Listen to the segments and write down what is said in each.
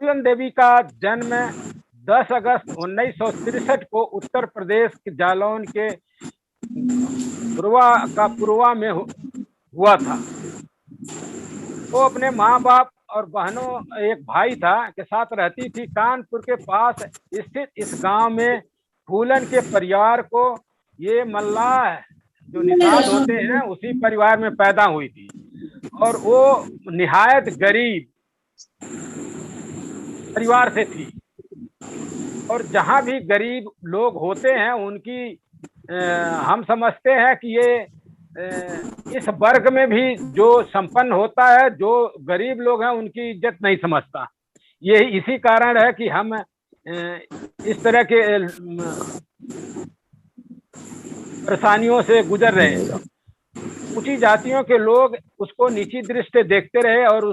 फूलन देवी का जन्म 10 अगस्त 1963 को उत्तर प्रदेश के जालौन के पुरवा में हुआ था। वो अपने माँ बाप और बहनों, एक भाई था, के साथ रहती थी। कानपुर के पास स्थित इस गांव में फूलन के परिवार को ये मल्लाह जो निषाद होते हैं उसी परिवार में पैदा हुई थी। और वो निहायत गरीब परिवार से थी। और जहां भी गरीब लोग होते हैं उनकी हम समझते हैं कि ये इस वर्ग में भी जो संपन्न होता है, जो गरीब लोग हैं उनकी इज्जत नहीं समझता। ये इसी कारण है कि हम इस तरह के परेशानियों से गुजर रहे हैं। ऊंची जातियों के लोग उसको नीची दृष्टि से देखते रहे। और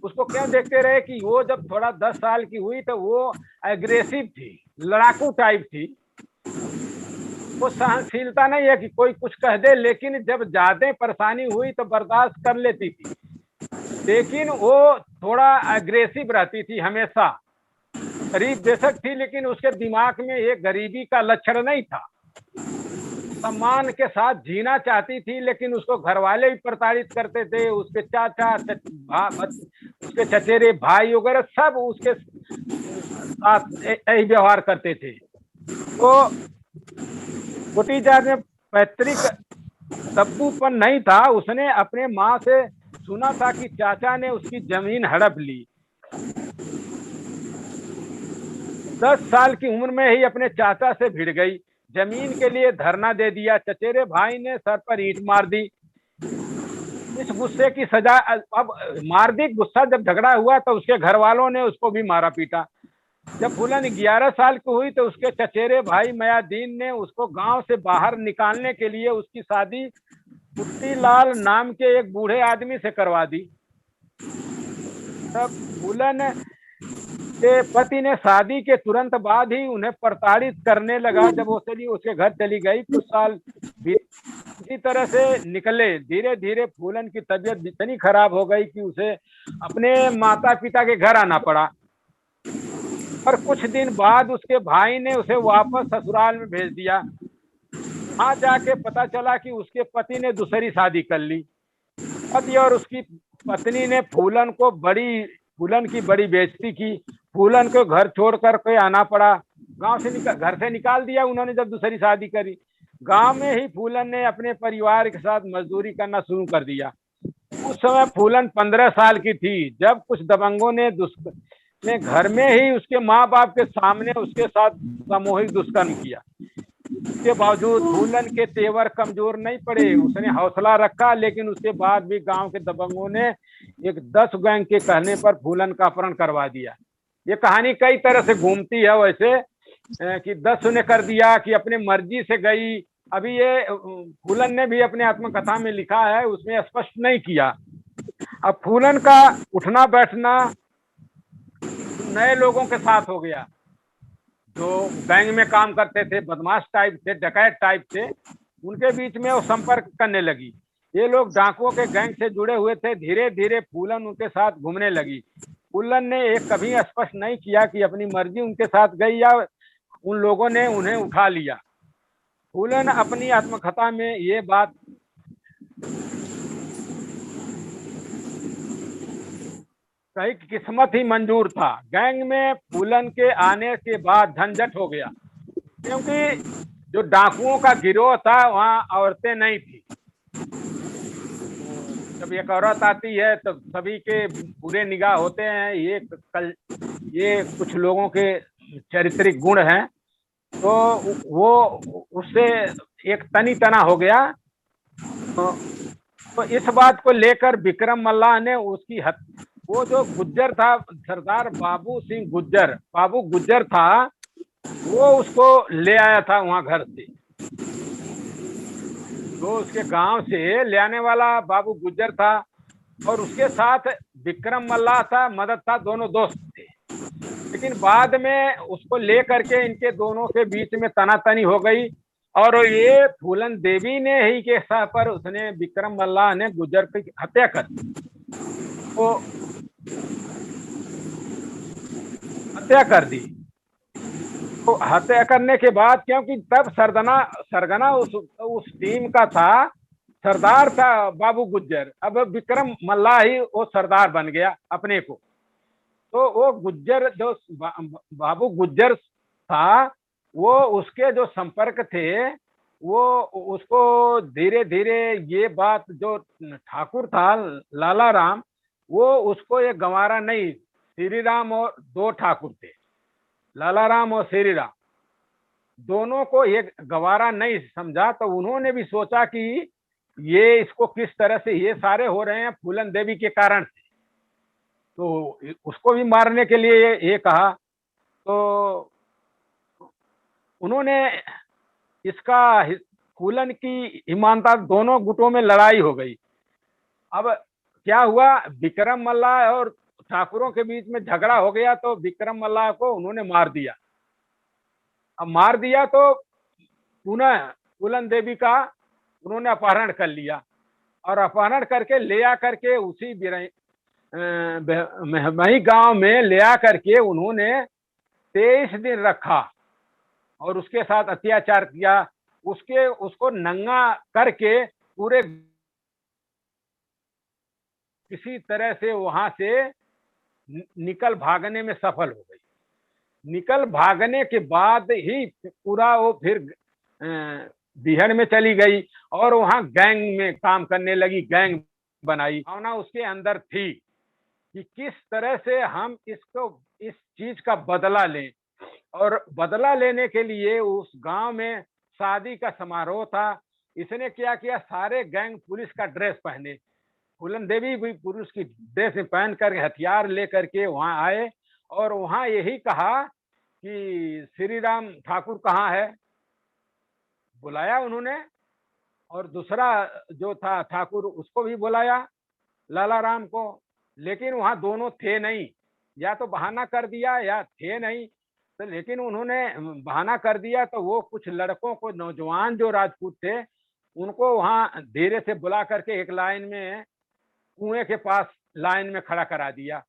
उसको क्यों देखते रहे कि वो जब थोड़ा 10 साल की हुई तो वो एग्रेसिव थी, लड़ाकू टाइप थी। वो सहनशीलता नहीं है कि कोई कुछ कह दे, लेकिन जब ज्यादा परेशानी हुई तो बर्दाश्त कर लेती थी। लेकिन वो थोड़ा एग्रेसिव रहती थी हमेशा। गरीब बेशक थी लेकिन उसके दिमाग में ये गरीबी का लक्षण नहीं था। सम्मान के साथ जीना चाहती थी, लेकिन उसको घर वाले भी प्रताड़ित करते थे। उसके चाचा, उसके चचेरे भाई वगैरह सब उसके साथ यही व्यवहार करते थे। तो छोटी जात में पैतृक दब्बूपन नहीं था। उसने अपने माँ से सुना था कि चाचा ने उसकी जमीन हड़प ली। 10 साल की उम्र में ही अपने चाचा से भिड़ गई, जमीन के लिए धरना दे दिया। चचेरे भाई ने सर पर ईंट मार दी। इस गुस्से की सजा अब मार दी। गुस्सा जब झगड़ा हुआ तो उसके घर वालों ने उसको भी मारा पीटा। जब फूलन 11 साल की हुई तो उसके चचेरे भाई मयादीन ने उसको गांव से बाहर निकालने के लिए उसकी शादी कुट्टी लाल नाम के एक बूढ़े आदमी से करवा दी। तब फूलन के पति ने शादी के तुरंत बाद ही उन्हें प्रताड़ित करने लगा। जब वो चली उसके घर चली गई, कुछ साल इसी तरह से निकले। धीरे धीरे फूलन की तबीयत इतनी खराब हो गई कि उसे अपने माता पिता के घर आना पड़ा। और कुछ दिन बाद उसके भाई ने उसे वापस ससुराल में भेज दिया। वहां जाके पता चला कि उसके पति ने दूसरी शादी कर ली। पति और उसकी पत्नी ने फूलन की बड़ी बेइज्जती की। फूलन को घर छोड़कर के आना पड़ा। घर से निकाल दिया उन्होंने जब दूसरी शादी करी। गांव में ही फूलन ने अपने परिवार के साथ मजदूरी करना शुरू कर दिया। उस समय फूलन 15 साल की थी जब कुछ दबंगों ने घर में ही उसके माँ बाप के सामने उसके साथ सामूहिक दुष्कर्म किया। इसके बावजूद फूलन के तेवर कमजोर नहीं पड़े। उसने हौसला रखा, लेकिन उसके बाद भी गांव के दबंगों ने एक 10 गैंग के कहने पर फूलन का अपहरण करवा दिया। ये कहानी कई तरह से घूमती है वैसे कि 10 ने कर दिया, कि अपने मर्जी से गई। अभी ये फूलन ने भी अपने आत्मकथा में लिखा है, उसमें स्पष्ट नहीं किया। अब फूलन का उठना बैठना नए लोगों के साथ हो गया जो गैंग में काम करते थे, बदमाश टाइप थे, डकैत टाइप थे। उनके बीच में वो संपर्क करने लगी। ये लोग डाकुओं के गैंग से जुड़े हुए थे। धीरे धीरे फूलन उनके साथ घूमने लगी। फूलन ने एक कभी स्पष्ट नहीं किया कि अपनी मर्जी उनके साथ गई या उन लोगों ने उन्हें उठा लिया। फूलन अपनी आत्मकथा में ये बात कही, किस्मत ही मंजूर था। गैंग में फूलन के आने के बाद झंझट हो गया, क्योंकि जो डाकुओं का गिरोह था वहां औरतें नहीं थी। जब एक औरत आती है तो सभी के बुरे निगाह होते हैं। ये कुछ लोगों के चारित्रिक गुण हैं, तो वो उससे एक तनी तना हो गया। तो इस बात को लेकर विक्रम मल्लाह ने उसकी वो जो गुज्जर था, सरदार बाबू गुज्जर था, वो उसको ले आया था वहां घर से। तो उसके गांव से ले आने वाला बाबू गुज्जर था और उसके साथ विक्रम मल्लाह था, मदद था, दोनों दोस्त थे। लेकिन बाद में उसको लेकर के इनके दोनों के बीच में तनातनी हो गई और ये फूलन देवी ने ही के सह पर उसने विक्रम मल्लाह ने गुज्जर की हत्या कर दी। तो हत्या कर दी। तो हत्या करने के बाद, क्योंकि तब सरगना उस टीम का था, सरदार था बाबू गुज्जर। अब विक्रम मल्लाह ही वो सरदार बन गया अपने को। तो वो गुज्जर जो बाबू गुज्जर था, वो उसके जो संपर्क थे, वो उसको धीरे धीरे ये बात, जो ठाकुर था लाला राम, वो उसको ये गंवारा नहीं। श्री राम और दो ठाकुर थे, लाला राम और श्री राम, दोनों को ये गंवारा नहीं समझा। तो उन्होंने भी सोचा कि ये इसको किस तरह से, ये सारे हो रहे हैं फूलन देवी के कारण से, तो उसको भी मारने के लिए ये कहा। तो उन्होंने इसका, फूलन की ईमानदार, दोनों गुटों में लड़ाई हो गई। अब क्या हुआ, विक्रम मल्लाह और ठाकुरों के बीच में झगड़ा हो गया, तो विक्रम मल्लाह को उन्होंने मार दिया। अब मार दिया तो पुनः फूलन देवी का उन्होंने अपहरण कर लिया, और अपहरण करके ले आकर के उसी वही गांव में ले आकर के उन्होंने 23 दिन रखा और उसके साथ अत्याचार किया। उसको नंगा करके पूरे किसी तरह से वहां से निकल भागने में सफल हो गई। निकल भागने के बाद ही पूरा वो फिर बिहार में चली गई और वहां गैंग में काम करने लगी, गैंग बनाई। भावना उसके अंदर थी कि किस तरह से हम इस चीज का बदला लें। और बदला लेने के लिए उस गांव में शादी का समारोह था। इसने क्या किया, सारे गैंग पुलिस का ड्रेस पहने, फूलन देवी भी पुलिस की ड्रेस पहन कर हथियार लेकर के वहां आए, और वहां यही कहा कि श्री राम ठाकुर कहाँ है, बुलाया उन्होंने। और दूसरा जो था ठाकुर, उसको भी बुलाया, लाला राम को। लेकिन वहां दोनों थे नहीं, या तो बहाना कर दिया या थे नहीं। तो लेकिन उन्होंने बहाना कर दिया, तो वो कुछ लड़कों को, नौजवान जो राजपूत थे, उनको वहां धीरे से बुला करके एक लाइन में कुएं के पास लाइन में खड़ा करा दिया।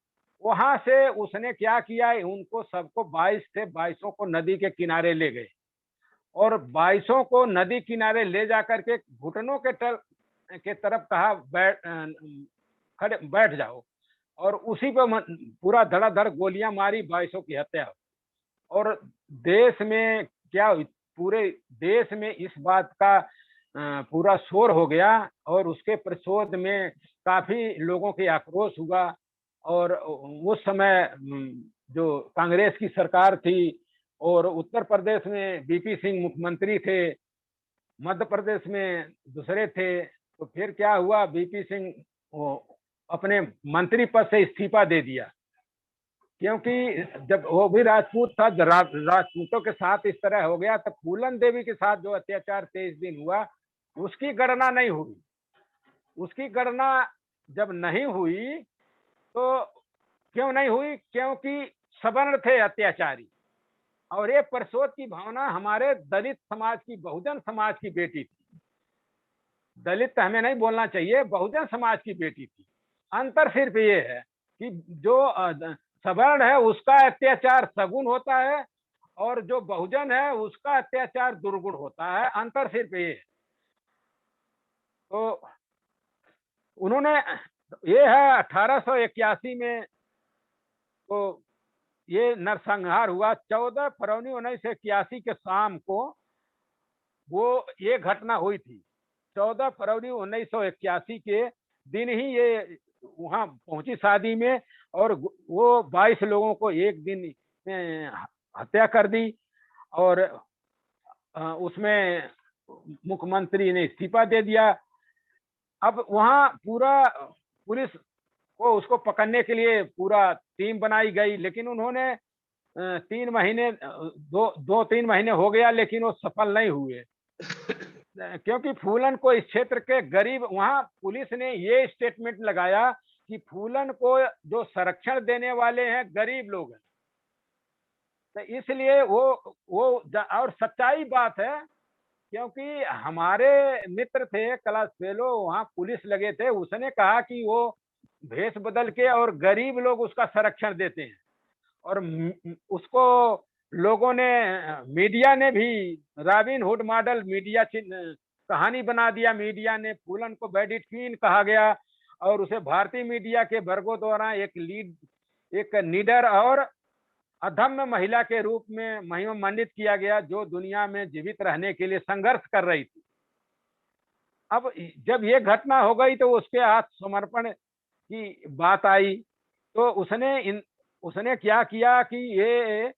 वहां से उसने क्या किया, उनको सबको 22 थे, 22 को नदी के किनारे ले गए, और 22 को नदी किनारे ले जाकर के घुटनों के तरफ कहा, बैठ जाओ। और उसी पर पूरा धड़ाधड़ गोलियां मारी, 22 की हत्या। और देश में क्या, पूरे देश में इस बात का पूरा शोर हो गया, और उसके प्रतिशोध में काफी लोगों के आक्रोश हुआ। और उस समय जो कांग्रेस की सरकार थी, और उत्तर प्रदेश में बीपी सिंह मुख्यमंत्री थे, मध्य प्रदेश में दूसरे थे। तो फिर क्या हुआ, बीपी सिंह अपने मंत्री पद से इस्तीफा दे दिया, क्योंकि जब वो भी राजपूत था, राजपूतों के साथ इस तरह हो गया। तो फूलन देवी के साथ जो अत्याचार 23 दिन हुआ, उसकी गणना नहीं हुई। उसकी गणना जब नहीं हुई, तो क्यों नहीं हुई, क्योंकि सवर्ण थे अत्याचारी। और ये प्रतिशोध की भावना हमारे दलित समाज की, बहुजन समाज की बेटी थी। दलित हमें नहीं बोलना चाहिए, बहुजन समाज की बेटी थी। अंतर सिर्फ ये है कि जो सवर्ण है उसका अत्याचार सगुण होता है, और जो बहुजन है उसका अत्याचार दुर्गुण होता है। अंतर सिर्फ ये है। तो उन्होंने, ये है 1881 में, तो ये नरसंहार हुआ 14 फरवरी 1981 के शाम को। वो ये घटना हुई थी 14 फरवरी 1981 के दिन ही ये वहां पहुंची शादी में, और वो 22 लोगों को एक दिन हत्या कर दी। और उसमें मुख्यमंत्री ने इस्तीफा दे दिया। अब वहां पूरा पुलिस को उसको पकड़ने के लिए पूरा टीम बनाई गई, लेकिन उन्होंने 3 महीने, 2-3 महीने हो गया, लेकिन वो सफल नहीं हुए। क्योंकि फूलन को इस क्षेत्र के गरीब, वहां पुलिस ने ये स्टेटमेंट लगाया कि फूलन को जो संरक्षण देने वाले हैं गरीब लोग हैं। तो इसलिए वो और सच्चाई बात है, क्योंकि हमारे मित्र थे क्लास फेलो, वहां पुलिस लगे थे, उसने कहा कि वो भेष बदल के और गरीब लोग उसका संरक्षण देते हैं। और उसको लोगों ने, मीडिया ने भी रॉबिन हुड मॉडल मीडिया कहानी बना दिया। मीडिया ने फूलन को बैडी क्वीन कहा गया और उसे भारतीय मीडिया के वर्गों द्वारा एक निडर और अधम्य महिला के रूप में महिमा मंडित किया गया, जो दुनिया में जीवित रहने के लिए संघर्ष कर रही थी। अब जब ये घटना हो गई तो उसके आत्मसमर्पण की बात आई, तो उसने क्या किया कि ये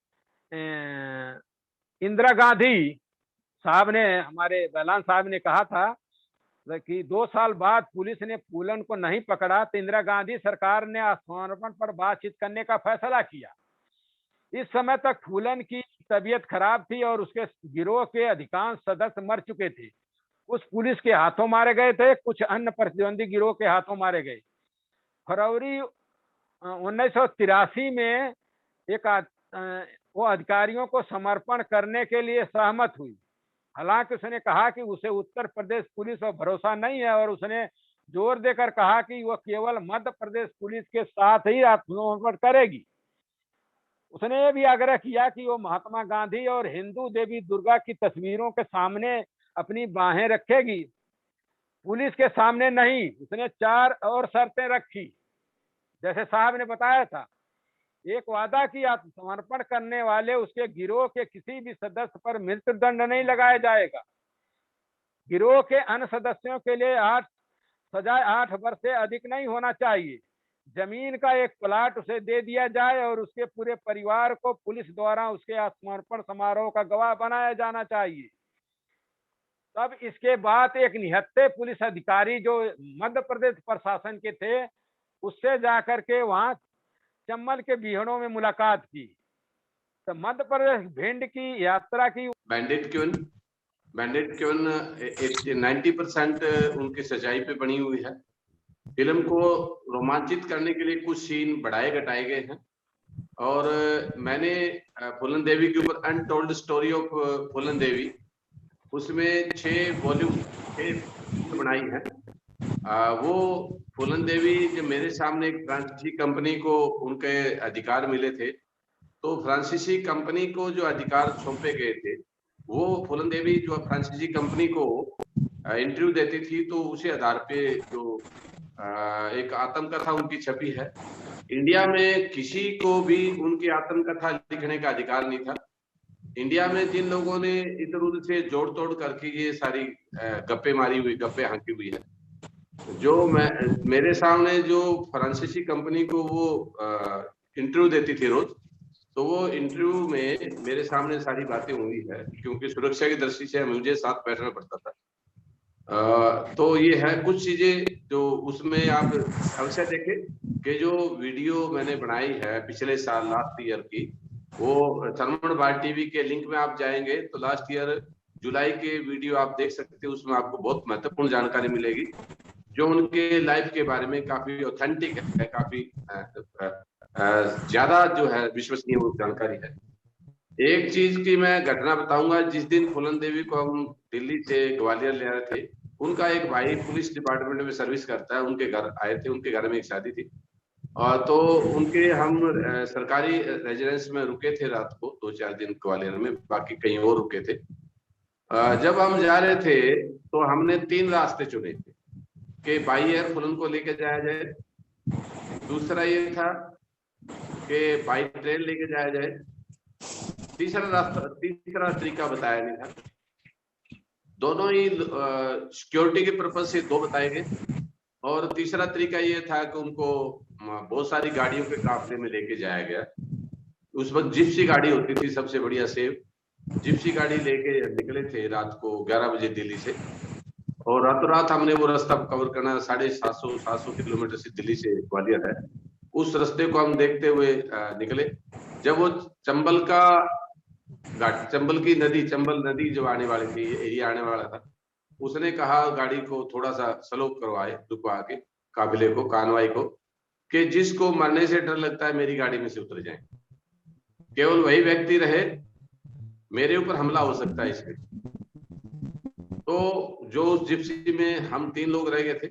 इंदिरा गांधी साहब ने, हमारे बहलान साहब ने कहा था कि 2 साल बाद पुलिस ने फूलन को नहीं पकड़ा तो इंदिरा गांधी सरकार ने आत्मसमर्पण पर बातचीत करने का फैसला किया। इस समय तक फूलन की तबीयत खराब थी और उसके गिरोह के अधिकांश सदस्य मर चुके थे। कुछ पुलिस के हाथों मारे गए थे, कुछ अन्य प्रतिद्वंदी गिरोह के हाथों मारे गए। फरवरी 1983 में वो अधिकारियों को समर्पण करने के लिए सहमत हुई। हालांकि उसने कहा कि उसे उत्तर प्रदेश पुलिस पर भरोसा नहीं है और उसने जोर देकर कहा कि वह केवल मध्य प्रदेश पुलिस के साथ ही आत्मसमर्पण करेगी। उसने ये भी आग्रह किया कि वो महात्मा गांधी और हिंदू देवी दुर्गा की तस्वीरों के सामने अपनी बाहें रखेगी, पुलिस के सामने नहीं। उसने 4 और शर्तें रखी, जैसे साहब ने बताया था। एक वादा की, आत्मसमर्पण करने वाले उसके गिरोह के किसी भी सदस्य पर मृत्यु दंड नहीं लगाया जाएगा। गिरोह के अन्य सदस्यों के लिए सजाए 8 वर्ष से अधिक नहीं होना चाहिए। जमीन का एक प्लाट उसे दे दिया जाए और उसके पूरे परिवार को पुलिस द्वारा उसके आत्मसमर्पण समारोह का गवाह बनाया जाना चाहिए। तब इसके बाद एक निहत्थे पुलिस अधिकारी जो मध्य प्रदेश प्रशासन के थे, उससे जाकर के वहां चंबल के बीहड़ों में मुलाकात की। तो मध्य प्रदेश भिंड की यात्रा की। बैंडिट क्यों 90% उनकी सच्चाई पे बनी हुई है। फिल्म को रोमांचित करने के लिए कुछ सीन बढ़ाए घटाए गए हैं और मैंने फूलन देवी के ऊपर अनटोल्ड स्टोरी ऑफ फूलन देवी, उसमें 6 वॉल्यूम बनाई है। वो फूलन देवी जब मेरे सामने एक फ्रांसीसी कंपनी को उनके अधिकार मिले थे, तो फ्रांसीसी कंपनी को जो अधिकार सौंपे गए थे, वो फूलन देवी जो फ्रांसीसी कंपनी को इंटरव्यू देती थी, तो उसी आधार पे जो एक आत्मकथा उनकी छपी है। इंडिया में किसी को भी उनकी आत्मकथा लिखने का अधिकार नहीं था। इंडिया में जिन लोगों ने इधर उधर से जोड़ तोड़ करके ये सारी गप्पे हाँकी हुई है, जो मेरे सामने जो फ्रांसीसी कंपनी को वो इंटरव्यू देती थी रोज, तो वो इंटरव्यू में मेरे सामने सारी बातें हुई है, क्योंकि सुरक्षा की दृष्टि से मुझे साथ बैठना पड़ता था। तो ये है कुछ चीजें जो उसमें आप अवश्य देखें कि जो वीडियो मैंने बनाई है पिछले साल लास्ट ईयर की, वो सरमण बार टीवी के लिंक में आप जाएंगे तो लास्ट ईयर जुलाई के वीडियो आप देख सकते हैं। उसमें आपको बहुत महत्वपूर्ण जानकारी मिलेगी, जो उनके लाइफ के बारे में काफी ऑथेंटिक है, काफी ज्यादा जो है विश्वसनीय वो जानकारी है। एक चीज की मैं घटना बताऊंगा। जिस दिन फूलन देवी को हम दिल्ली से ग्वालियर ले रहे थे, उनका एक भाई पुलिस डिपार्टमेंट में सर्विस करता है, उनके घर आए थे। उनके घर में एक शादी थी और तो उनके हम सरकारी रेजिडेंस में रुके थे रात को 2-4 दिन ग्वालियर में, बाकी कहीं और रुके थे। जब हम जा रहे थे तो हमने 3 रास्ते चुने थे कि बाई एयर फूलन को लेके जाया जाए, दूसरा ये था कि बाई ट्रेन लेके जाया जाए, तीसरा तरीका बताया नहीं था। दोनों ही सिक्योरिटी के पर्पज से 2 बताए गए और तीसरा तरीका ये था कि उनको बहुत सारी गाड़ियों के काफले में लेके जाया गया। उस वक्त जिप्सी गाड़ी होती थी सबसे बढ़िया सेफ, जिप्सी गाड़ी लेके निकले थे रात को 11 बजे दिल्ली से, और रातों रात हमने वो रास्ता कवर करना। 750 किलोमीटर से दिल्ली से ग्वालियर है, उस रास्ते को हम देखते हुए निकले। जब वो चंबल की नदी, चंबल नदी जो आने वाली थी, एरिया आने वाला था, उसने कहा गाड़ी को थोड़ा सा स्लो करवाए, रुकवा के काफिले को, कानवाई को, कि जिसको मरने से डर लगता है मेरी गाड़ी में से उतर जाए, केवल वही व्यक्ति रहे, मेरे ऊपर हमला हो सकता है इसमें। तो जो जिप्सी में हम 3 लोग रह गए थे,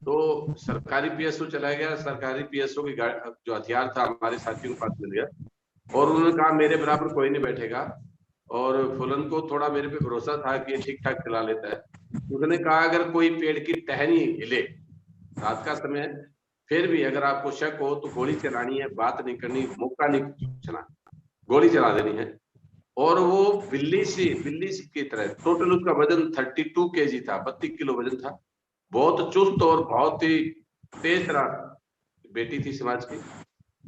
तो सरकारी पीएसओ चला गया, सरकारी पीएसओ की जो हथियार था हमारे साथियों के पास मिल गया और उन्होंने कहा मेरे बराबर कोई नहीं बैठेगा। और फुलन को थोड़ा मेरे पे भरोसा था कि ये ठीक ठाक चला लेता है। उसने कहा अगर कोई पेड़ की टहनी हिले, रात का समय है, फिर भी अगर आपको शक हो तो गोली चलानी है, बात नहीं करनी, मौका नहीं पूछना, गोली चला देनी है। और वो बिल्ली सी की तरह, टोटल उसका वजन 32 kg था, 32 किलो वजन था। बहुत चुस्त और बहुत ही तेज तरह बेटी थी समाज की।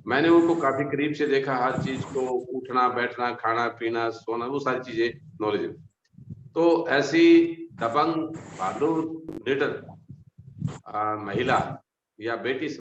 मैंने उनको काफी करीब से देखा, हर चीज को, उठना बैठना, खाना पीना, सोना, वो सारी चीजें नॉलेज। तो ऐसी दबंग, बहादुर, निडर महिला या बेटी